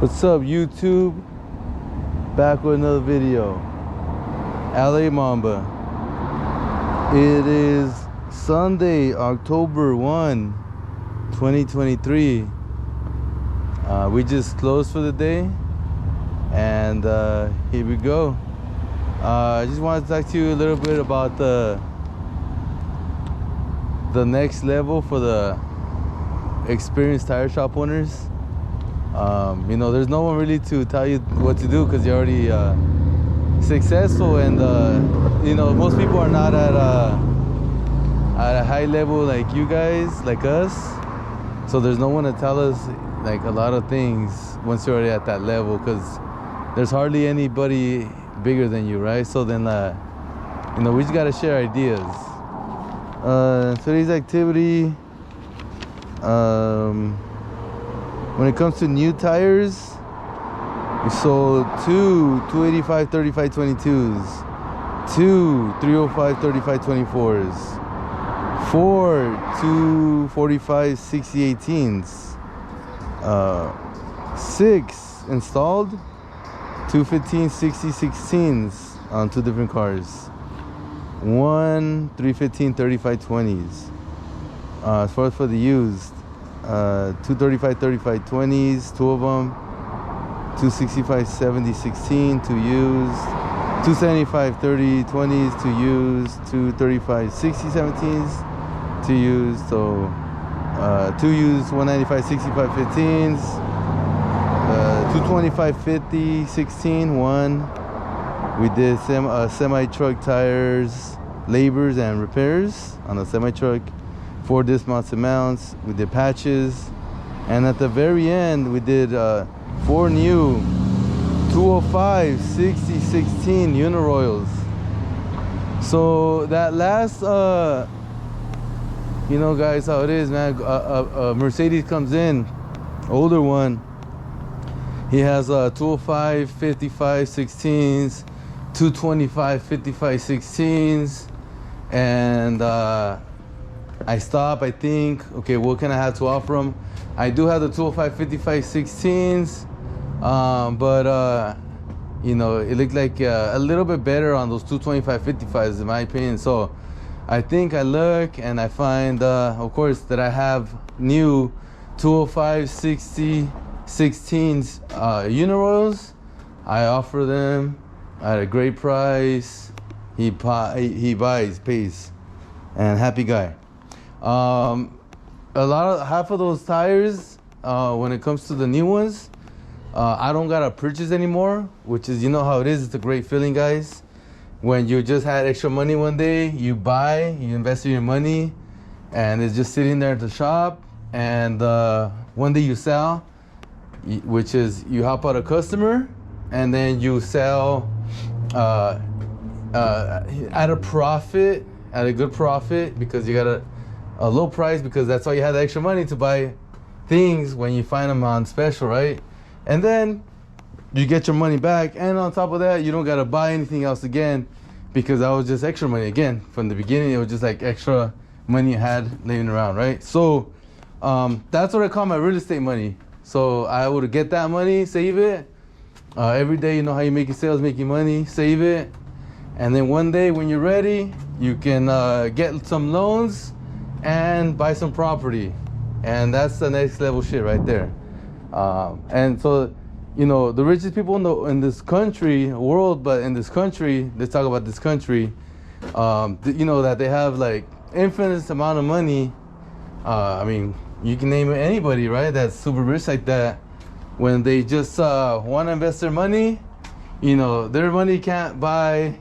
What's up, YouTube? Back with another video. LA Mamba. It is Sunday, October 1, 2023. We just closed for the day, and here we go. I just wanted to talk to you a little bit about the next level for the experienced tire shop owners. You know, there's no one really to tell you what to do because you're already successful, and you know, most people are not at a high level like you guys, like us. So there's no one to tell us like a lot of things once you're already at that level, because there's hardly anybody bigger than you, right? So then you know, we just got to share ideas. Today's activity, when it comes to new tires, we sold two 285 35 22s, two 305 35 24s, four 245 60 18s, six installed 215 60 16s on two different cars, one 315 35 20s. As far as for the used, 235 35 20s, two of them, 265 70 16, two used, 275 30 20s, two used, 235 60 17s, two used. So two used 195 65 15s, 225 50 16, one. We did semi truck tires, labors and repairs on the semi truck, 4 dismounts and mounts. We did patches, and at the very end we did 4 new 205 60 16 Uniroyals. So that last you know, guys, how it is, man. Mercedes comes in, older one. He has 205 55 16s, 225 55 16s, and I stop, I think, okay, what can I have to offer him? I do have the 205 55 16s, but you know, it looked like a little bit better on those 225 55s in my opinion. So I think I look and I find, of course, that I have new 205 60 16s Uniroyals. I offer them at a great price. He buys, pays, and happy guy. Half of those tires, when it comes to the new ones, I don't gotta purchase anymore, which is, you know how it is. It's a great feeling, guys. When you just had extra money one day, you buy, you invest your money, and it's just sitting there at the shop, and one day you sell, which is you help out a customer, and then you sell at a profit, at a good profit, because you got a low price, because that's why you had the extra money to buy things when you find them on special, right? And then you get your money back, and on top of that, you don't gotta buy anything else again, because that was just extra money again. From the beginning, it was just like extra money you had laying around, right? So that's what I call my real estate money. So I would get that money, save it. Every day, you know how you make your sales, make your money, save it. And then one day when you're ready, you can get some loans and buy some property. And that's the next level shit right there. And so, you know, the richest people in this country, world, but in this country, let's talk about this country, you know, that they have like infinite amount of money. I mean, you can name anybody, right, that's super rich like that. When they just want to invest their money, you know, their money can't buy,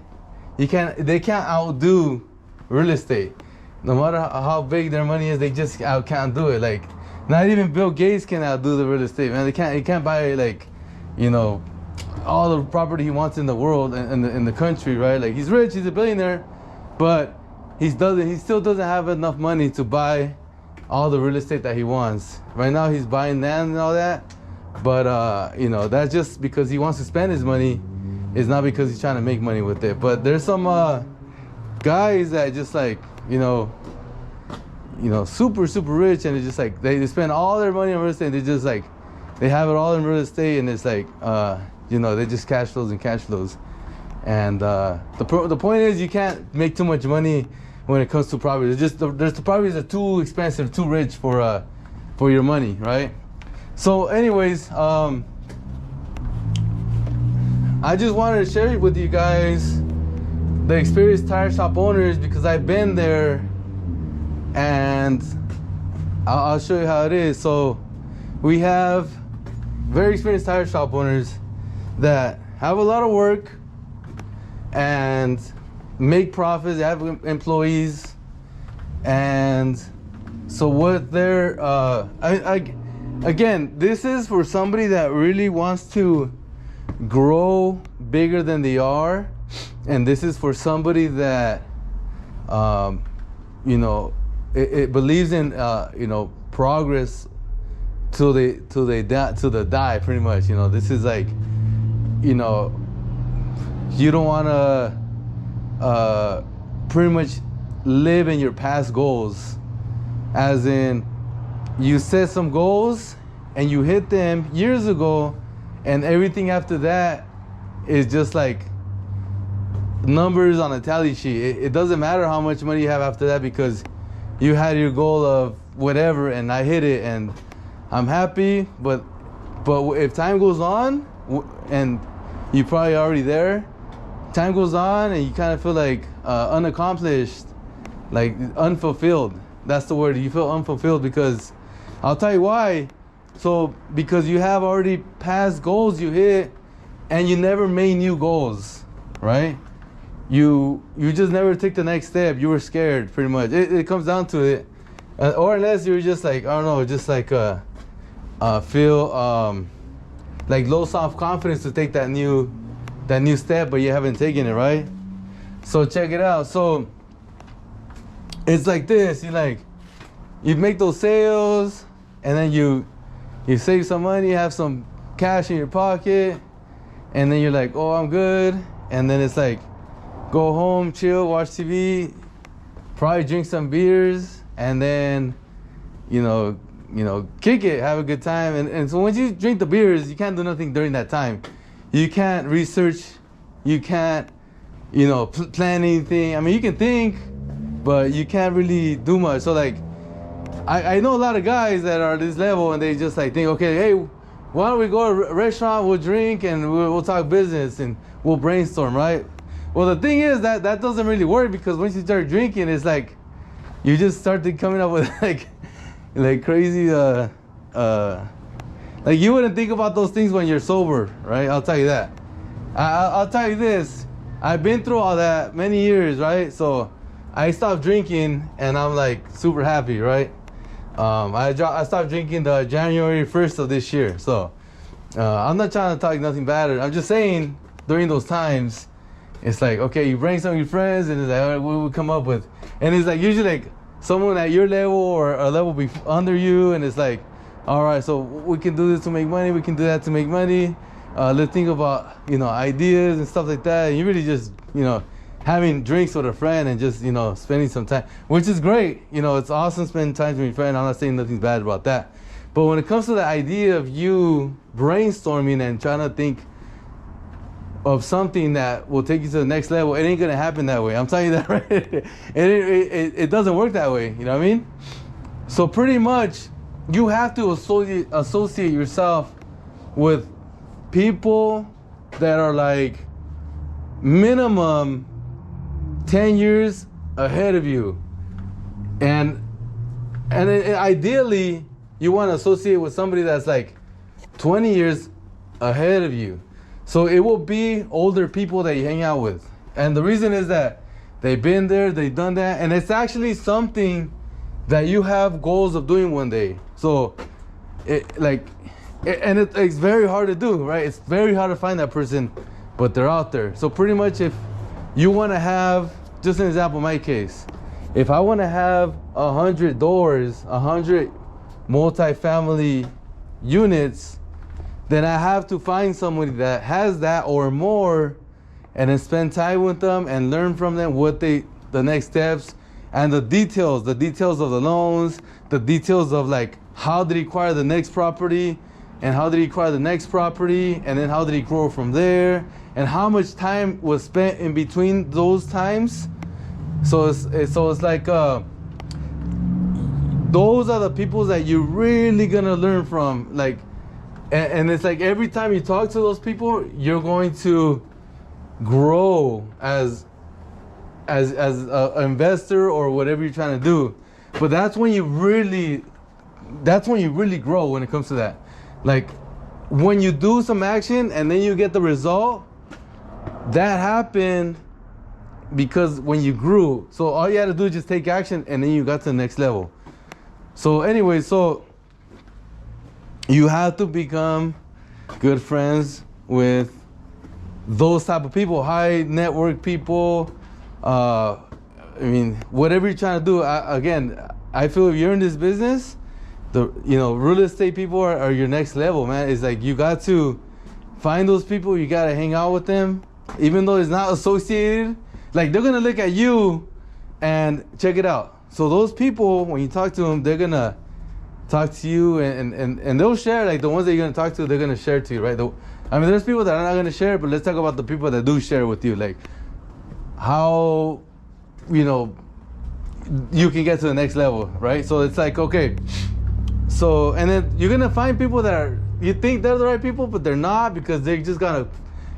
they can't outdo real estate. No matter how big their money is, they just can't do it. Like, not even Bill Gates can outdo the real estate, man. He can't buy, like, you know, all the property he wants in the world, in the country, right? Like, he's rich, he's a billionaire, but he still doesn't have enough money to buy all the real estate that he wants. Right now he's buying land and all that, but you know, that's just because he wants to spend his money. It's not because he's trying to make money with it. But there's some guys that just, like, you know, super rich, and it's just like they spend all their money on real estate, and they they have it all in real estate, and it's like, you know, they just cash flows and cash flows. And the point is, you can't make too much money when it comes to property. It's just there's the properties are too expensive, too rich for your money, right? So, anyways, I just wanted to share with you guys the experienced tire shop owners, because I've been there, and I'll show you how it is. So, we have very experienced tire shop owners that have a lot of work and make profits. They have employees, and so what they're again, this is for somebody that really wants to grow bigger than they are, and this is for somebody that you know, it believes in you know, progress till they die, pretty much. You know, this is like, you know, you don't want to pretty much live in your past goals, as in you set some goals and you hit them years ago, and everything after that is just like numbers on a tally sheet. It doesn't matter how much money you have after that, because you had your goal of whatever and I hit it and I'm happy. But if time goes on and you're probably already there, time goes on and you kind of feel like unaccomplished, like unfulfilled. That's the word. You feel unfulfilled, because I'll tell you why. So because you have already past goals you hit, and you never made new goals, right? You just never took the next step. You were scared, pretty much. It comes down to it. Or unless you're just like, I don't know, just like feel like low self-confidence to take that new step, but you haven't taken it, right? So check it out. So it's like this. You make those sales, and then you save some money, have some cash in your pocket, and then you're like, oh, I'm good. And then it's like, go home, chill, watch TV, probably drink some beers, and then, you know, kick it, have a good time. And so once you drink the beers, you can't do nothing during that time. You can't research, you can't, you know, plan anything. I mean, you can think, but you can't really do much. So like, I know a lot of guys that are at this level, and they just like think, okay, hey, why don't we go to a restaurant, we'll drink, and we'll talk business, and we'll brainstorm, right? Well, the thing is that doesn't really work, because once you start drinking, it's like you just start coming up with like crazy like you wouldn't think about those things when you're sober, right? I'll tell you that. I'll tell you this. I've been through all that many years, right? So I stopped drinking, and I'm like super happy, right? I stopped drinking the January 1st of this year. So I'm not trying to talk nothing bad. I'm just saying, during those times, it's like, okay, you bring some of your friends, and it's like, all right, what we come up with? And it's like usually like someone at your level or a level under you, and it's like, all right, so we can do this to make money, we can do that to make money. Let's think about, you know, ideas and stuff like that. And you really just, you know, having drinks with a friend and just, you know, spending some time, which is great. You know, it's awesome spending time with your friend. I'm not saying nothing's bad about that. But when it comes to the idea of you brainstorming and trying to think of something that will take you to the next level, it ain't gonna happen that way. I'm telling you that, right? It doesn't work that way. You know what I mean? So pretty much, you have to associate yourself with people that are like minimum 10 years ahead of you, and ideally you want to associate with somebody that's like 20 years ahead of you. So it will be older people that you hang out with, and the reason is that they've been there, they've done that, and it's actually something that you have goals of doing one day. So it's very hard to do, right? It's very hard to find that person, but they're out there. So pretty much, if you want to have, just an example, my case, if I want to have 100 doors, 100 multifamily units, then I have to find somebody that has that or more, and then spend time with them and learn from them the next steps, and the details of the loans, the details of like how they acquire the next property, and how did he acquire the next property, and then how did he grow from there, and how much time was spent in between those times. So it's like those are the people that you're really gonna learn from. Like, and it's like every time you talk to those people, you're going to grow as an investor or whatever you're trying to do. But that's when you really grow when it comes to that. Like, when you do some action and then you get the result, that happened because when you grew. So all you had to do is just take action, and then you got to the next level. So anyway, so you have to become good friends with those type of people, high network people. I mean, whatever you're trying to do. I feel if you're in this business, real estate people are your next level, man. It's like you got to find those people. You got to hang out with them, even though it's not associated. Like, they're gonna look at you and check it out. So those people, when you talk to them, they're gonna talk to you and they'll share. Like, the ones that you're gonna talk to, they're gonna share to you, right? I mean, there's people that are not gonna share, but let's talk about the people that do share with you. Like, how, you can get to the next level, right? So it's like, okay. So, and then you're gonna find people that you think they're the right people, but they're not, because they just got a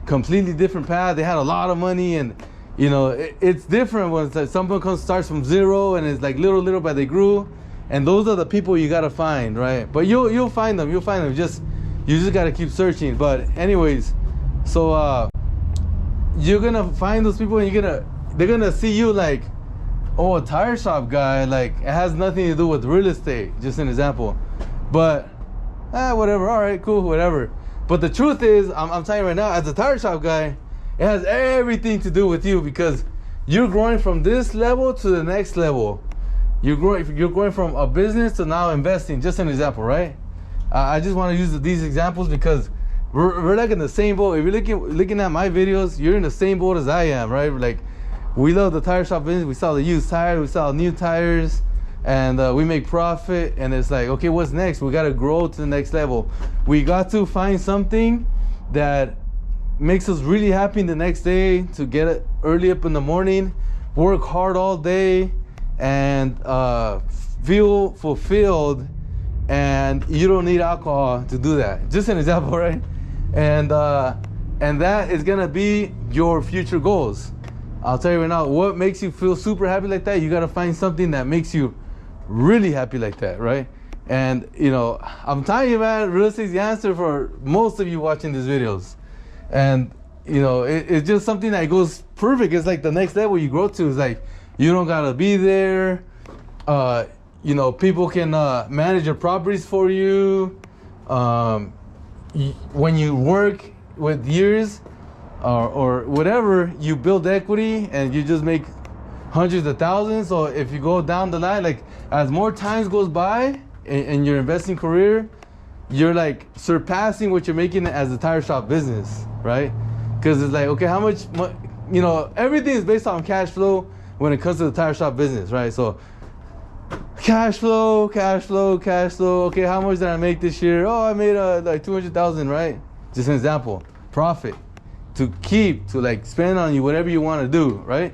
completely different path. They had a lot of money, and it's different when it's like someone starts from zero, and it's like little by they grew, and those are the people you gotta find, right? But you'll find them. You just gotta keep searching. But anyways, so you're gonna find those people, and they're gonna see you like, oh, a tire shop guy. Like, it has nothing to do with real estate. Just an example. But whatever. All right, cool, whatever. But the truth is, I'm telling you right now, as a tire shop guy, it has everything to do with you, because you're growing from this level to the next level. You're going from a business to now investing. Just an example, right? I just want to use these examples because we're like in the same boat. If you're looking at my videos, you're in the same boat as I am, right? Like, we love the tire shop business. We sell the used tires, we sell new tires, and we make profit. And it's like, okay, what's next? We got to grow to the next level. We got to find something that makes us really happy the next day, to get it early up in the morning, work hard all day, and feel fulfilled. And you don't need alcohol to do that. Just an example, right? And that is gonna be your future goals. I'll tell you right now, what makes you feel super happy like that? You gotta find something that makes you really happy like that, right? And I'm telling you, man, real estate's the answer for most of you watching these videos. And it's just something that goes perfect. It's like the next level you grow to. Is like, you don't gotta be there. People can manage your properties for you. When you work with years or whatever, you build equity and you just make hundreds of thousands. So if you go down the line, like, as more times goes by in your investing career, you're like surpassing what you're making as a tire shop business, right? Because it's like, okay, how much, everything is based on cash flow when it comes to the tire shop business, right? So cash flow. Okay, how much did I make this year? Oh, I made like 200,000, right? Just an example. Profit to like spend on you whatever you want to do, right?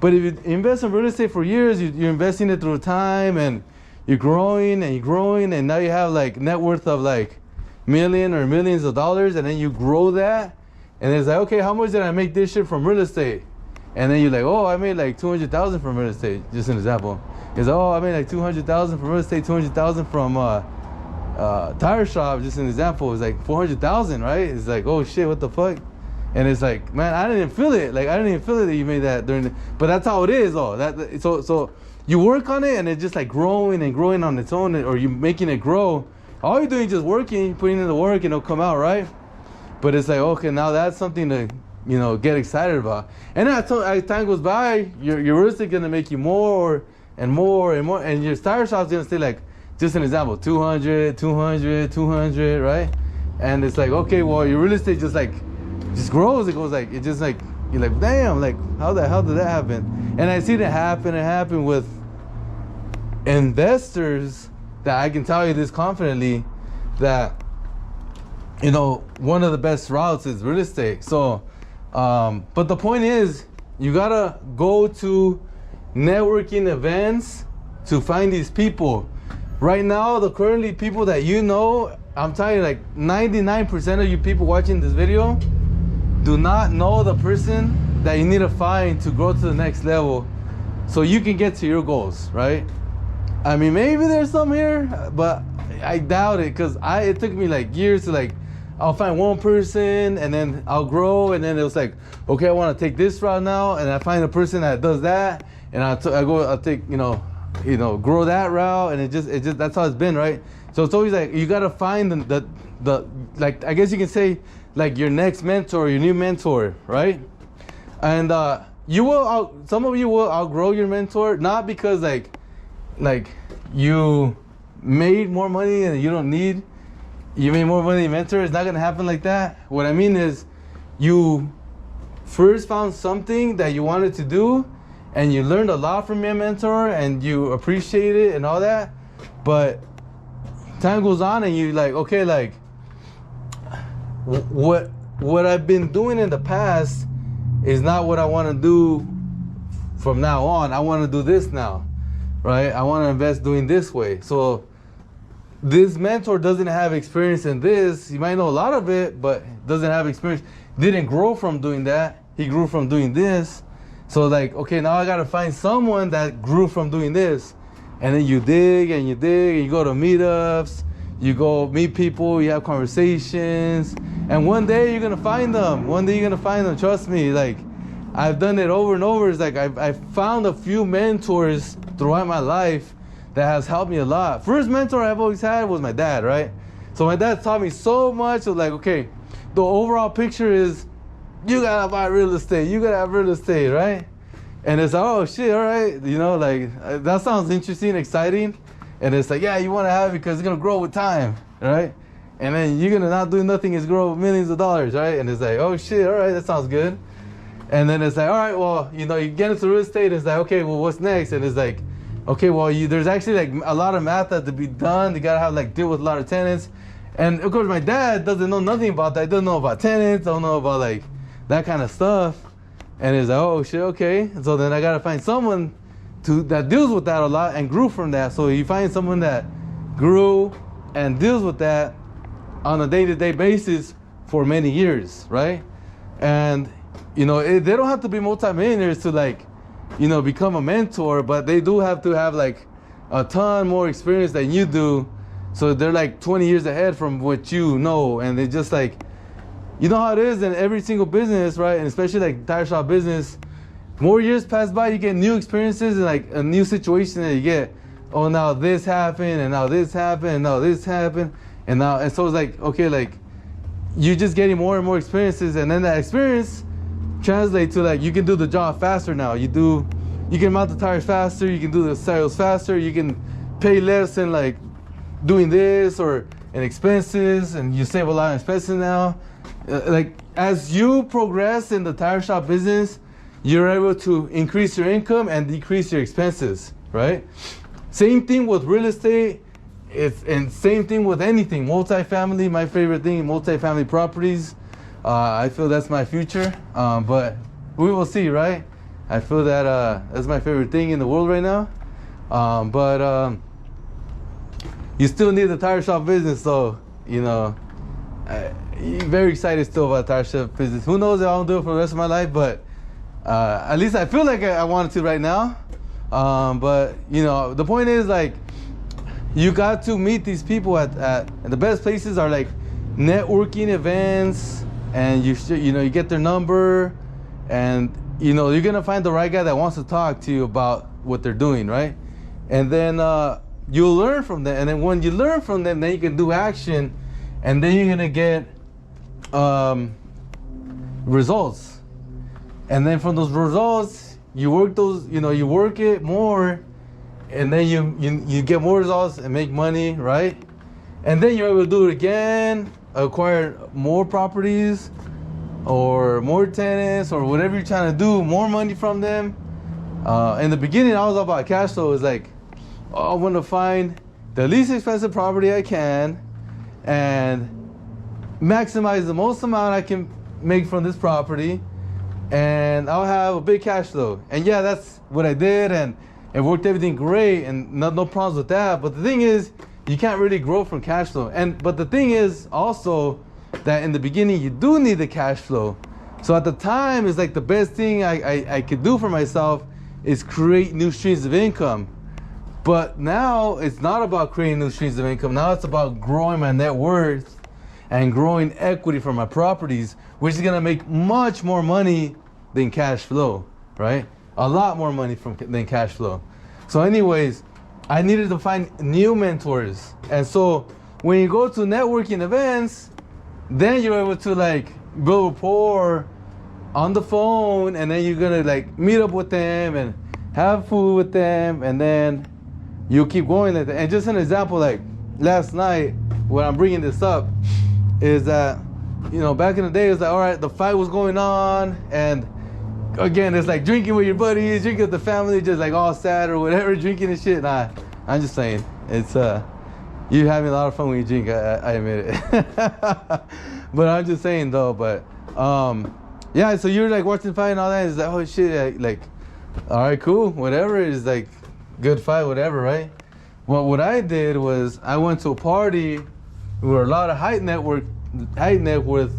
But if you invest in real estate for years, you're investing it through time, and you're growing, and now you have like net worth of like million or millions of dollars, and then you grow that, and it's like, okay, how much did I make this year from real estate? And then you're like, oh, I made like 200,000 from real estate. Just an example. It's like, oh, I made like 200,000 from real estate, 200,000 from tire shop. Just an example. It's like 400,000, right? It's like, oh shit, what the fuck? And it's like, man, I didn't feel it. Like, I didn't even feel it that you made that but that's how it is, though. So you work on it, and it's just like growing and growing on its own, or you making it grow. All you're doing is just working, putting in the work, and it'll come out, right? But it's like, okay, now that's something to, get excited about. And as time goes by, your real estate gonna make you more and more and more, and your tire shop's gonna stay like, just an example, 200, right? And it's like, okay, well, your real estate just grows. It goes like, it just like, you're like, damn, like, how the hell did that happen? And I see that happen with investors, that I can tell you this confidently, that one of the best routes is real estate. So, but the point is, you gotta go to networking events to find these people. Right now, the currently people that I'm telling you, like 99% of you people watching this video do not know the person that you need to find to grow to the next level so you can get to your goals, right? I mean, maybe there's some here, but I doubt it, because it took me like years to I'll find one person and then I'll grow, and then it was like, okay, I want to take this route now, and I find a person that does that, and I'll take, grow that route, and it just that's how it's been, right? So it's always like you gotta find the like, I guess you can say, like, your next mentor, your new mentor, right? And some of you will outgrow your mentor, not because like you made more money and you made more money than your mentor. It's not gonna happen like that. What I mean is, you first found something that you wanted to do, and you learned a lot from your mentor, and you appreciate it and all that. But time goes on, and you like, okay, like, what I've been doing in the past is not what I want to do from now on. I want to do this now, right? I want to invest doing this way. So this mentor doesn't have experience in this. He might know a lot of it, but doesn't have experience. Didn't grow from doing that. He grew from doing this. So like, okay, now I got to find someone that grew from doing this. And then you dig and you go to meetups, you go meet people, you have conversations, and one day you're gonna find them. Trust me. Like, I've done it over and over. It's like I've found a few mentors throughout my life that has helped me a lot. First mentor I've always had was my dad, right? So my dad taught me so much of like, okay, the overall picture is you gotta buy real estate, you gotta have real estate, right? And it's like, oh shit, all right, like, that sounds interesting, exciting. And it's like, yeah, you want to have it because it's gonna grow with time, right? And then you're gonna not do nothing, is grow millions of dollars, right? And it's like, oh shit, all right, that sounds good. And then it's like, all right, well, you get into real estate, and it's like, okay, well, what's next? And it's like, okay, well, there's actually like a lot of math that to be done. You gotta have deal with a lot of tenants. And of course, my dad doesn't know nothing about that. He doesn't know about tenants, don't know about like that kind of stuff. And it's like, oh shit, okay. So then I gotta find someone that deals with that a lot and grew from that. So you find someone that grew and deals with that on a day-to-day basis for many years, right? And they don't have to be multimillionaires to become a mentor, but they do have to have like a ton more experience than you do. So they're like 20 years ahead from what you know, and they just like, you know how it is in every single business, right? And especially like tire shop business, more years pass by, you get new experiences and like a new situation that you get. Oh, now this happened, and now this happened, and now this happened, and so it's like, okay, like you're just getting more and more experiences, and then that experience translates to like you can do the job faster now. You can mount the tires faster, you can do the sales faster, you can pay less in like doing this or in expenses, and you save a lot of expenses now. Like as you progress in the tire shop business, you're able to increase your income and decrease your expenses, right? Same thing with real estate, and same thing with anything. Multifamily, my favorite thing, multifamily properties. I feel that's my future, but we will see, right? I feel that that's my favorite thing in the world right now. But you still need the tire shop business, so, very excited still about tire shop business. Who knows if I'll do it for the rest of my life, but at least I feel like I wanted to right now. But the point is, like, you got to meet these people at the best places are like networking events, and you get their number, and you're gonna find the right guy that wants to talk to you about what they're doing, right? And then you'll learn from them, and then when you learn from them, then you can do action, and then you're gonna get results. And then from those results, you work it more, and then you get more results and make money, right? And then you're able to do it again, acquire more properties or more tenants or whatever you're trying to do, more money from them. In the beginning, I was all about cash flow. It's like, I want to find the least expensive property I can and maximize the most amount I can make from this property, and I'll have a big cash flow. And yeah, that's what I did, and it worked everything great, and no problems with that. But the thing is, you can't really grow from cash flow. But the thing is also that in the beginning you do need the cash flow. So at the time, it's like the best thing I could do for myself is create new streams of income. But now it's not about creating new streams of income. Now it's about growing my net worth and growing equity for my properties, which is gonna make much more money than cash flow, right? A lot more money than cash flow. So anyways, I needed to find new mentors. And so when you go to networking events, then you're able to like build rapport on the phone, and then you're gonna like meet up with them and have food with them, and then you keep going like that. And just an example, like last night, when I'm bringing this up, is that, you know, back in the day, it was like, all right, the fight was going on, and again, it's like drinking with your buddies, drinking with the family, just like all sad or whatever, drinking and shit. Nah, I'm just saying, it's you're having a lot of fun when you drink. I admit it. But I'm just saying though. But yeah, so you're like watching the fight and all that. It's like, oh shit, like, all right, cool, whatever. It's like good fight, whatever, right? Well, what I did was I went to a party where a lot of high net worth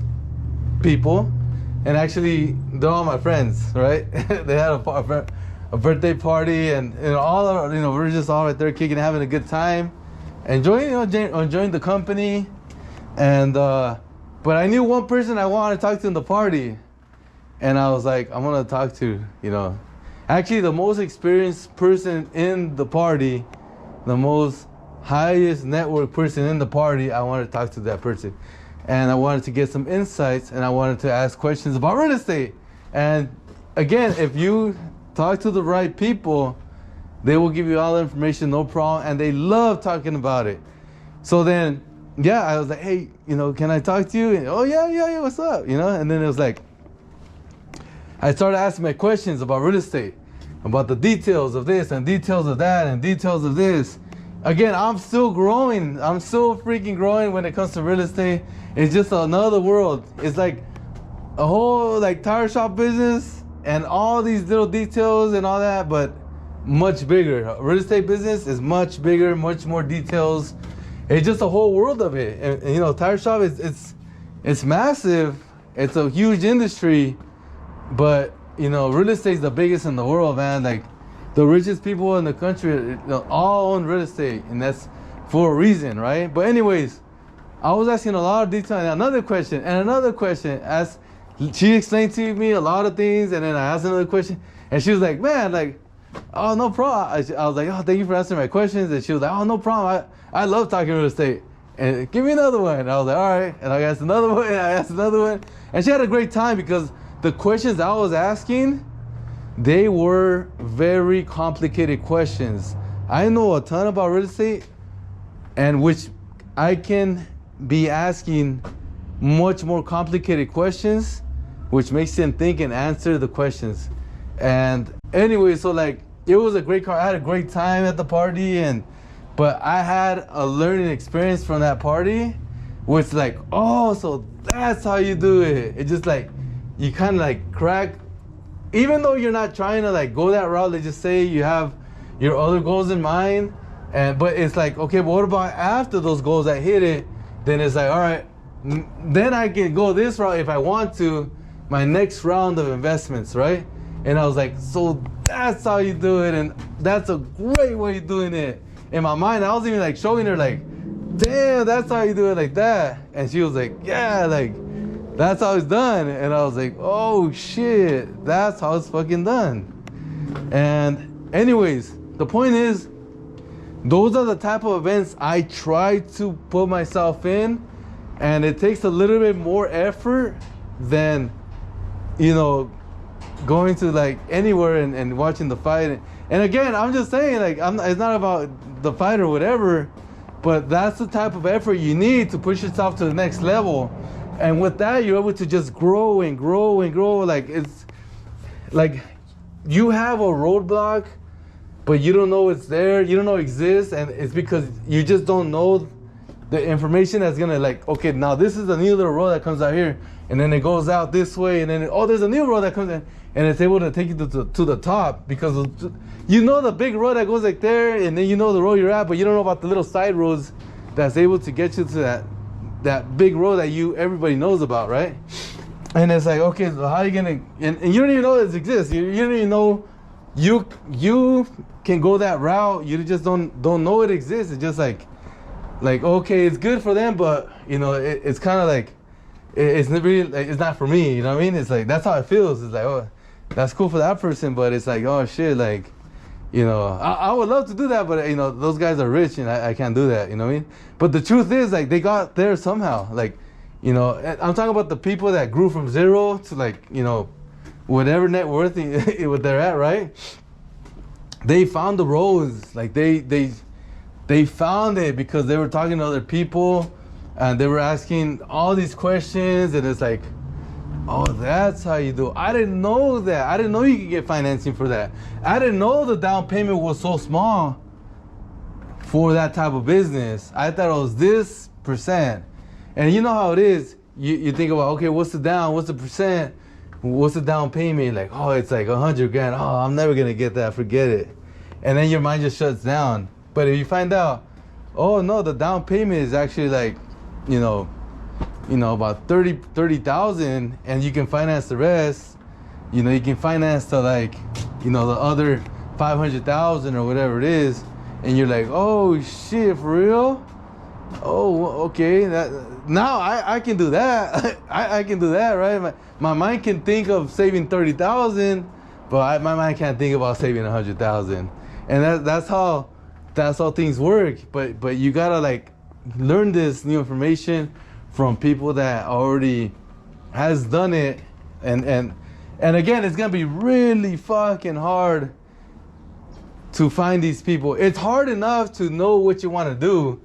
people, and actually they're all my friends, right? They had a birthday party, and you know, all of, you know, we're just all right there kicking, having a good time, enjoying, you know, enjoying the company. And but I knew one person I wanted to talk to in the party, and I was like, I'm gonna talk to, you know, actually the most experienced person in the party, the most highest network person in the party. I wanted to talk to that person, and I wanted to get some insights, and I wanted to ask questions about real estate. And again, if you talk to the right people, they will give you all the information, no problem, and they love talking about it. So then, yeah, I was like, hey, you know, can I talk to you? And, oh yeah, what's up? You know, and then it was like, I started asking my questions about real estate, about the details of this and details of that and details of this. Again, I'm still growing. I'm still freaking growing when it comes to real estate. It's just another world. It's like a whole like tire shop business and all these little details and all that, but much bigger. Real estate business is much bigger, much more details. It's just a whole world of it. And you know, tire shop it's massive. It's a huge industry, but you know, real estate is the biggest in the world, man. Like the richest people in the country, you know, all own real estate, and that's for a reason, right? But anyways, I was asking a lot of detail, and another question. As she explained to me a lot of things, and then I asked another question, and she was like, man, like, oh, no problem. I was like, oh, thank you for answering my questions. And she was like, oh, no problem. I love talking real estate. And give me another one. And I was like, all right. And I asked another one, and I asked another one. And she had a great time because the questions I was asking, they were very complicated questions. I know a ton about real estate, and which I can be asking much more complicated questions, which makes them think and answer the questions. And anyway, so like, it was a great car. I had a great time at the party, but I had a learning experience from that party, which like, oh, so that's how you do it. It just like, you kind of like crack, even though you're not trying to like go that route. Let's just say you have your other goals in mind, but it's like, okay, but what about after those goals I hit it? Then it's like, all right, then I can go this route if I want to, my next round of investments, right? And I was like, so that's how you do it, and that's a great way of doing it. In my mind, I was even like showing her like, damn, that's how you do it like that. And she was like, yeah, like, that's how it's done. And I was like, oh shit, that's how it's fucking done. And anyways, the point is, those are the type of events I try to put myself in, and it takes a little bit more effort than, you know, going to like anywhere and watching the fight. And again, I'm just saying, like, it's not about the fight or whatever, but that's the type of effort you need to push yourself to the next level. And with that, you're able to just grow and grow and grow. Like, it's like you have a roadblock, but you don't know it's there, you don't know it exists, and it's because you just don't know the information that's gonna like, okay, now this is the new little road that comes out here, and then it goes out this way, and then there's a new road that comes in, and it's able to take you to the top, because you know the big road that goes like there, and then you know the road you're at, but you don't know about the little side roads that's able to get you to that big road that everybody knows about, right? And it's like, okay, so how are you gonna, and you don't even know this exists. You don't even know you can go that route. You just don't know it exists. It's just like okay, it's good for them, but you know, it's kind of like it's not really, like, it's not for me. You know what I mean? It's like that's how it feels. It's like, oh, that's cool for that person, but it's like, oh shit, like, you know, I would love to do that, but you know, those guys are rich and I can't do that. You know what I mean? But the truth is, like, they got there somehow. Like, you know, I'm talking about the people that grew from zero to, like, you know, whatever net worth what they're at, right? They found the roads. Like they found it because they were talking to other people and they were asking all these questions, and it's like, oh, that's how you do it. I didn't know that. I didn't know you could get financing for that. I didn't know the down payment was so small for that type of business. I thought it was this percent. And you know how it is. You think about, okay, what's the down? What's the percent? What's the down payment? Like, oh, it's like 100 grand. Oh, I'm never gonna get that. Forget it. And then your mind just shuts down. But if you find out, oh no, the down payment is actually like, you know, about 30,000, and you can finance the rest. You know, you can finance to, like, you know, the other 500,000 or whatever it is, and you're like, oh shit, for real? Oh, okay. Now I can do that. I can do that, right? My mind can think of saving 30,000, but my mind can't think about saving 100,000. And that's how things work. But you gotta, like, learn this new information from people that already has done it, and again, it's gonna be really fucking hard to find these people. It's hard enough to know what you want to do.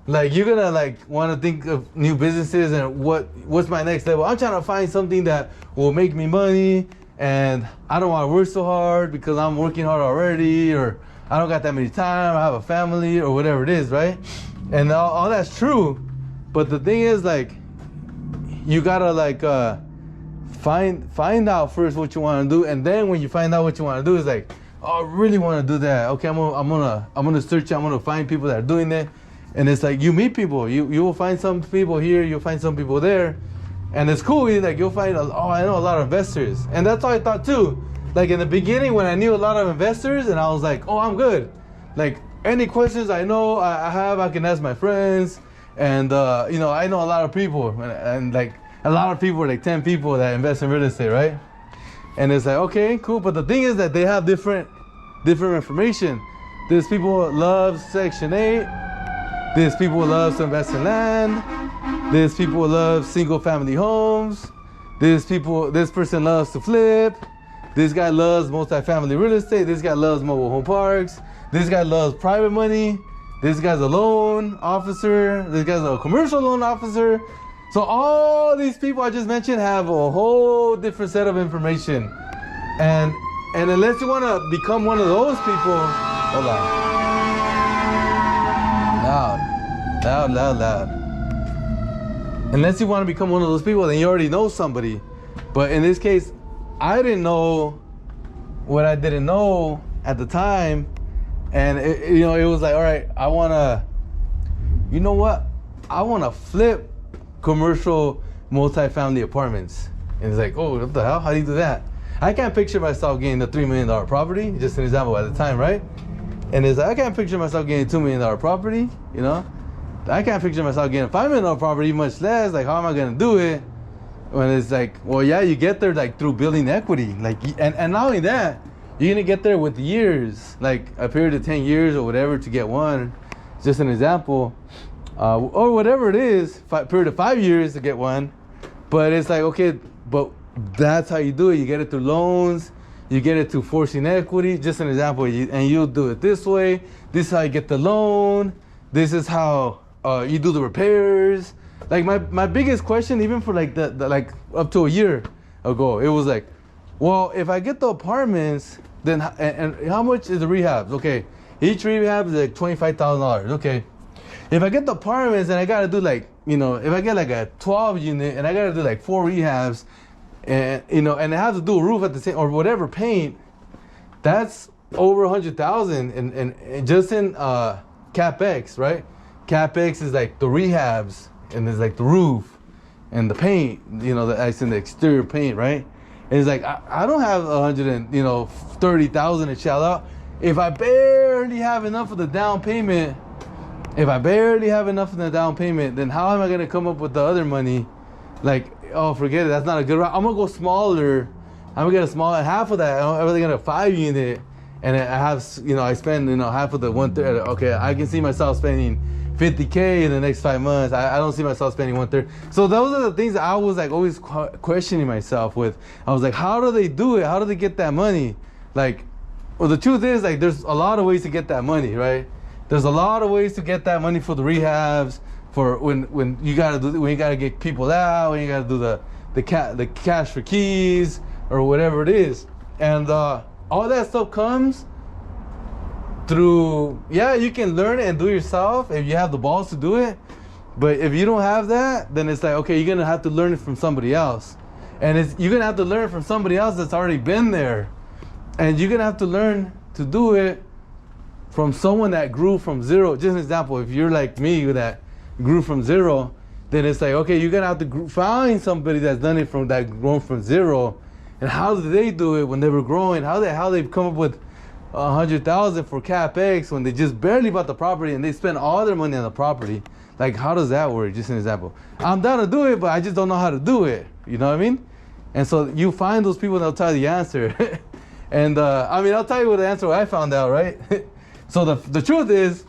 Like, you're gonna, like, want to think of new businesses and what's my next level. I'm trying to find something that will make me money, and I don't want to work so hard because I'm working hard already, or I don't got that many time, I have a family, or whatever it is, right? And all that's true, but the thing is, like, you gotta, like, find out first what you want to do, and then when you find out what you want to do, it's like, oh, I really want to do that. Okay, I'm gonna search. I'm gonna find people that are doing it. And it's like, you meet people. You will find some people here. You'll find some people there, and it's cool. Like, you'll find, oh, I know a lot of investors, and that's how I thought too. Like, in the beginning, when I knew a lot of investors, and I was like, oh, I'm good. Like, any questions I know I can ask my friends, and you know, I know a lot of people, and like a lot of people, like 10 people that invest in real estate, right? And it's like, okay, cool. But the thing is that they have different information. There's people who love Section 8. There's people who love to invest in land. There's people who love single family homes. This person loves to flip. This guy loves multifamily real estate. This guy loves mobile home parks. This guy loves private money. This guy's a loan officer. This guy's a commercial loan officer. So all these people I just mentioned have a whole different set of information. And unless you want to become one of those people, hold on. Loud. Unless you want to become one of those people, then you already know somebody. But in this case, I didn't know what I didn't know at the time. And it was like, all right, I want to flip commercial multifamily apartments. And it's like, oh, what the hell? How do you do that? I can't picture myself getting a $3 million property, just an example at the time, right? And it's like, I can't picture myself getting a $2 million property, you know? I can't picture myself getting a $5 million property, much less. Like, how am I gonna do it? When it's like, well, yeah, you get there, like, through building equity. Like, and not only that, you're gonna get there with years, like a period of 10 years or whatever to get one. Just an example. Or whatever it is, period of 5 years to get one. But it's like, okay, but that's how you do it. You get it through loans. You get it through forcing equity. Just an example. And you'll do it this way. This is how you get the loan. This is how you do the repairs. Like, my biggest question, even for like the like up to a year ago, it was like, well, if I get the apartments, then and how much is the rehabs? Okay, each rehab is like $25,000. Okay, If I get the apartments and I gotta do like, if I get like a 12 unit and I gotta do like 4 rehabs, and and I have to do a roof at the same or whatever paint, that's over 100,000 and just in CapEx, right? CapEx is like the rehabs and there's like the roof and the paint, that's in the exterior paint, right? And it's like I don't have 130,000 to shell out. If I barely have enough of the down payment, then how am I gonna come up with the other money? Like, oh, forget it, that's not a good route. I'm gonna go smaller. I'm gonna get a smaller half of that. I'm really gonna 5 unit, and I have, I spend, half of the 1/3. Okay, I can see myself spending $50K in the next 5 months. I don't see myself spending 1/3. So those are the things that I was like always questioning myself with. I was like, how do they do it? How do they get that money? Like, well, the truth is, like, there's a lot of ways to get that money, right? There's a lot of ways to get that money for the rehabs, for when you gotta get people out, when you gotta do the cash for keys or whatever it is, and all that stuff comes through. Yeah, you can learn it and do it yourself if you have the balls to do it. But if you don't have that, then it's like, okay, you're gonna have to learn it from somebody else, and you're gonna have to learn from somebody else that's already been there, and you're gonna have to learn to do it from someone that grew from zero. Just an example, if you're like me that grew from zero, then it's like, okay, you're gonna have to find somebody that's done it grown from zero. And how did they do it when they were growing? How they've come up with 100,000 for CapEx when they just barely bought the property and they spent all their money on the property? Like, how does that work? Just an example. I'm down to do it, but I just don't know how to do it. You know what I mean? And so you find those people that'll tell you the answer. And I'll tell you what the answer I found out, right? So the truth is,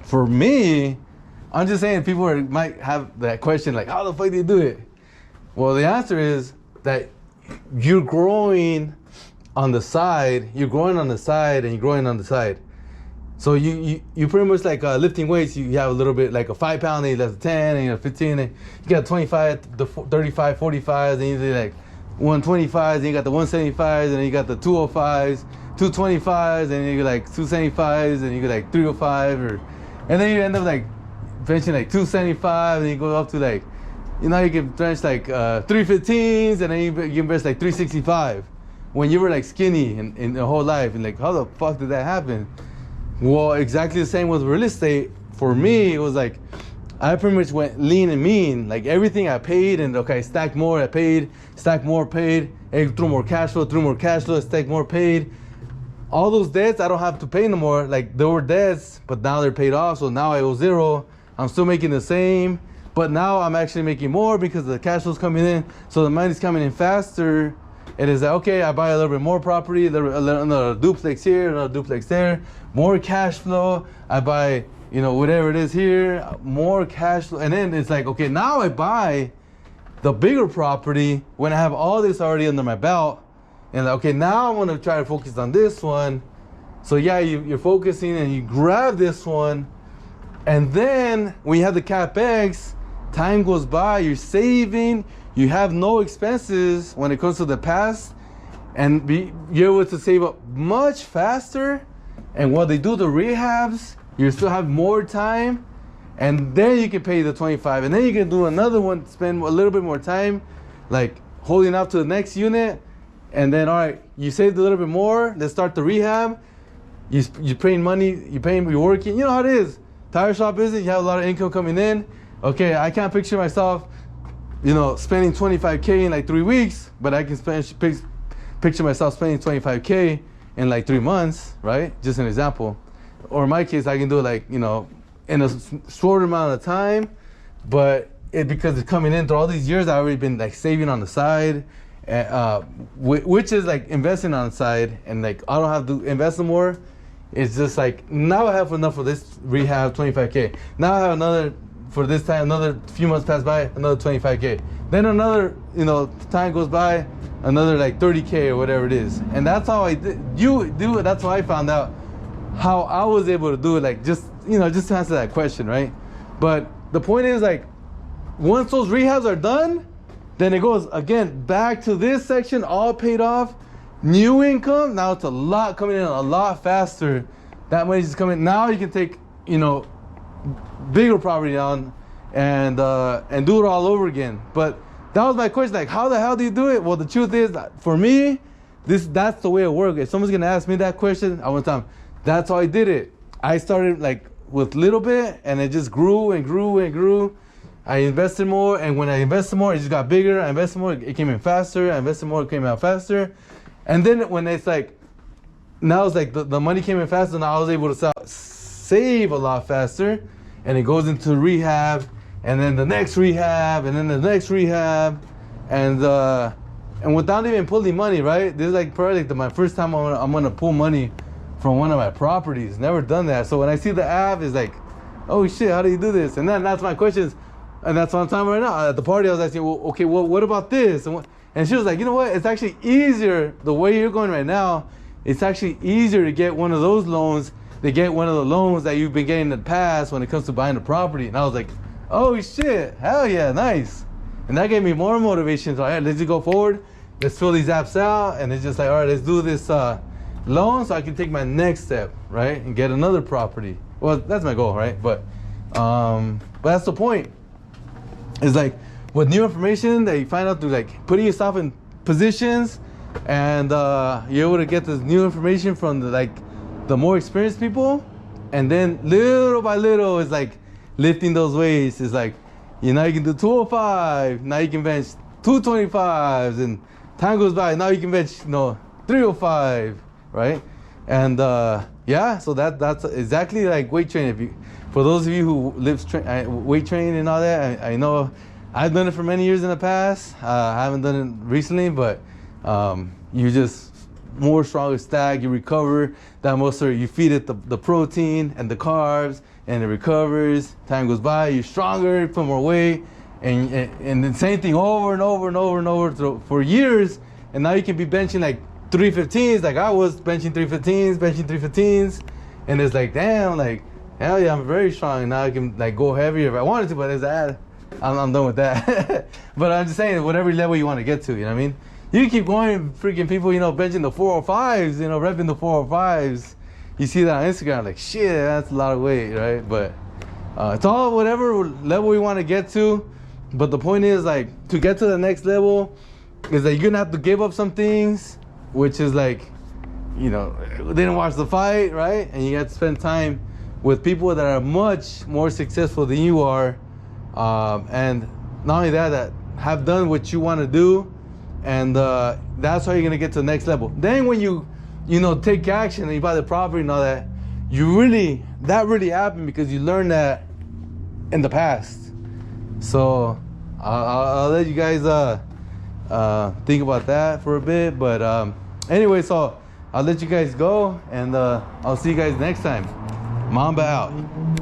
for me, I'm just saying people might have that question, like, how the fuck do you do it? Well, the answer is that you're growing on the side, and you're growing on the side. So you pretty much like lifting weights. You have a little bit like a 5 pound, then you lift 10, and you have 15, and you got 25, the 35, 45s, and you do like 125s, and you got the 175s, and then you got the 205s, 225s, and then you got like 275s, and you got like 305, and then you end up like benching like 275, and you go up to like, you can bench like 315s, and then you can bench like 365 when you were like skinny in the whole life. And like, how the fuck did that happen? Well, exactly the same with real estate. For me, it was like, I pretty much went lean and mean. Like, everything I paid, and okay, stack more, I paid, stack more, paid, threw more cash flow, stack more, paid. All those debts, I don't have to pay no more. Like, there were debts, but now they're paid off, so now I owe zero. I'm still making the same, but now I'm actually making more because the cash flow's coming in, so the money's coming in faster. It is like, okay, I buy a little bit more property, another duplex here, another duplex there, more cash flow. I buy, whatever it is here, more cash flow. And then it's like, okay, now I buy the bigger property when I have all this already under my belt. And like, okay, now I'm gonna try to focus on this one. So yeah, you're focusing and you grab this one. And then when you have the CapEx, time goes by, you're saving, you have no expenses when it comes to the past, and you're able to save up much faster. And while they do the rehabs, you still have more time, and then you can pay the 25, and then you can do another one, spend a little bit more time, like holding up to the next unit, and then all right, you saved a little bit more. Let's start the rehab. You're paying money, you're working. You know how it is. Tire shop business, you have a lot of income coming in. Okay, I can't picture myself, spending 25K in like 3 weeks, but I can picture myself spending 25K in like 3 months, right? Just an example. Or in my case, I can do it like, in a short amount of time, but because it's coming in through all these years, I've already been like saving on the side, which is like investing on the side, and like I don't have to invest no more. It's just like, now I have enough for this rehab, 25K. Now I have another, for this time, another few months pass by, another 25K. Then another, time goes by, another like 30K or whatever it is. And that's how I did. That's how I found out how I was able to do it. Like, just to answer that question, right? But the point is, like, once those rehabs are done, then it goes again back to this section, all paid off. New income, now it's coming in a lot faster. That money's just coming. Now you can take, bigger property down and do it all over again. But that was my question, like, how the hell do you do it? Well, the truth is, for me, that's the way it works. If someone's gonna ask me that question, I want to tell them, that's how I did it. I started like with little bit, and it just grew and grew and grew. I invested more, and when I invested more, it just got bigger. I invested more, it came in faster. I invested more, it came out faster. And then when it's like, now it's like the money came in faster, now I was able to save a lot faster, and it goes into rehab, and then the next rehab, and then the next rehab, and without even pulling money, right? This is like probably like my first time I'm gonna pull money from one of my properties. Never done that. So when I see the app, it's like, oh shit, how do you do this? And then that's my questions, and that's what I'm talking right now. At the party, I was asking, well, okay, well, what about this? And she was like, you know what? It's actually easier the way you're going right now. It's actually easier to get one of those loans than get one of the loans that you've been getting in the past when it comes to buying a property. And I was like, oh shit, hell yeah, nice. And that gave me more motivation. So all right, let's just go forward. Let's fill these apps out, and it's just like, all right, let's do this loan so I can take my next step, right, and get another property. Well, that's my goal, right? But that's the point. It's like with new information that you find out through like putting yourself in positions, and you're able to get this new information from the more experienced people, and then little by little, it's like lifting those weights. It's like, you know, you can do 205, now you can bench 225s, and time goes by, now you can bench 305, right? And yeah, so that's exactly like weight training. For those of you who weight training and all that, I know I've done it for many years in the past. I haven't done it recently, but you just more stronger stack, you recover that muscle, you feed it the protein and the carbs, and it recovers. Time goes by, you're stronger, you put more weight, and the same thing over and over and over and over for years. And now you can be benching like 315s, like I was benching 315s, and it's like, damn, like, hell yeah, I'm very strong. Now I can like go heavier if I wanted to, but it's that I'm done with that. But I'm just saying, whatever level you want to get to, you know what I mean? You can keep going, freaking people, benching the 405s, repping the 405s. You see that on Instagram, like, shit, that's a lot of weight, right? But it's all whatever level you want to get to. But the point is, like, to get to the next level is that you're going to have to give up some things, which is like, didn't watch the fight, right? And you have to spend time with people that are much more successful than you are. And not only that have done what you want to do. And that's how you're going to get to the next level. Then when you take action and you buy the property and all that, that really happened because you learned that in the past. So I'll let you guys think about that for a bit. But anyway, so I'll let you guys go, and I'll see you guys next time. Mamba out.